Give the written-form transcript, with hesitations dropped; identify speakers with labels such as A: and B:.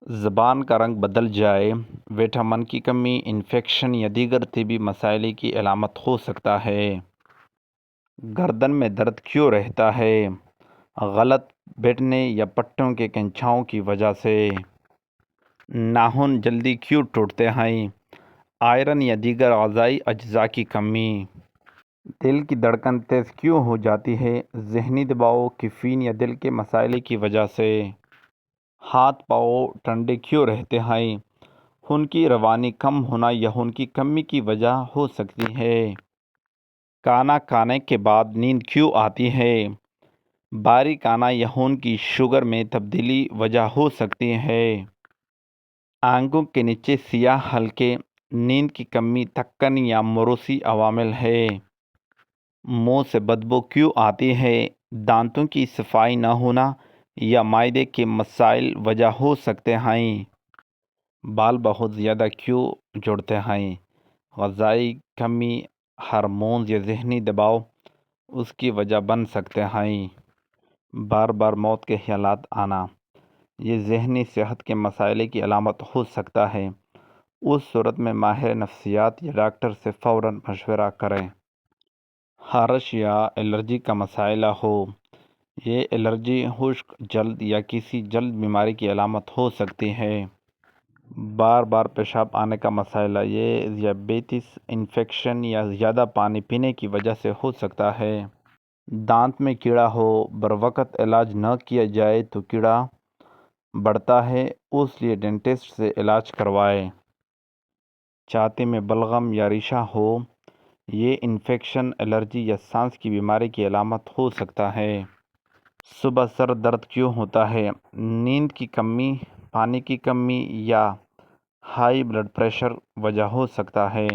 A: زبان کا رنگ بدل جائے، وٹامن کی کمی، انفیکشن یا دیگر طبی مسائل کی علامت ہو سکتا ہے۔ گردن میں درد کیوں رہتا ہے؟ غلط بیٹھنے یا پٹوں کے کھنچاؤ کی وجہ سے۔ ناخن جلدی کیوں ٹوٹتے ہیں؟ آئرن یا دیگر غذائی اجزاء کی کمی۔ دل کی دھڑکن تیز کیوں ہو جاتی ہے؟ ذہنی دباؤ، کیفین یا دل کے مسائل کی وجہ سے۔ ہاتھ پاؤں ٹھنڈے کیوں رہتے ہیں؟ خون کی روانی کم ہونا یا خون کی کمی کی وجہ ہو سکتی ہے۔ کھانا کھانے کے بعد نیند کیوں آتی ہے؟ بھاری کھانا یا خون کی شوگر میں تبدیلی وجہ ہو سکتی ہے۔ آنکھوں کے نیچے سیاہ حلقے، نیند کی کمی، تھکن یا موروثی عوامل ہے۔ منہ سے بدبو کیوں آتی ہے؟ دانتوں کی صفائی نہ ہونا یا معدے کے مسائل وجہ ہو سکتے ہیں۔ بال بہت زیادہ کیوں جھڑتے ہیں؟ غذائی کمی، ہارمونز یا ذہنی دباؤ اس کی وجہ بن سکتے ہیں۔ بار بار موت کے خیالات آنا، یہ ذہنی صحت کے مسائل کی علامت ہو سکتا ہے۔ اس صورت میں ماہر نفسیات یا ڈاکٹر سے فوراً مشورہ کریں۔ خارش یا الرجی کا مسئلہ ہو، یہ الرجی خشک جلد یا کسی جلد بیماری کی علامت ہو سکتی ہے۔ بار بار پیشاب آنے کا مسئلہ، یہ ذیابیطس، انفیکشن یا زیادہ پانی پینے کی وجہ سے ہو سکتا ہے۔ دانت میں کیڑا ہو، بروقت علاج نہ کیا جائے تو کیڑا بڑھتا ہے، اس لیے ڈینٹسٹ سے علاج کروائیں۔ چھاتی میں بلغم یا ریشہ ہو، یہ انفیکشن، الرجی یا سانس کی بیماری کی علامت ہو سکتا ہے۔ صبح سر درد کیوں ہوتا ہے؟ نیند کی کمی، پانی کی کمی یا ہائی بلڈ پریشر وجہ ہو سکتا ہے۔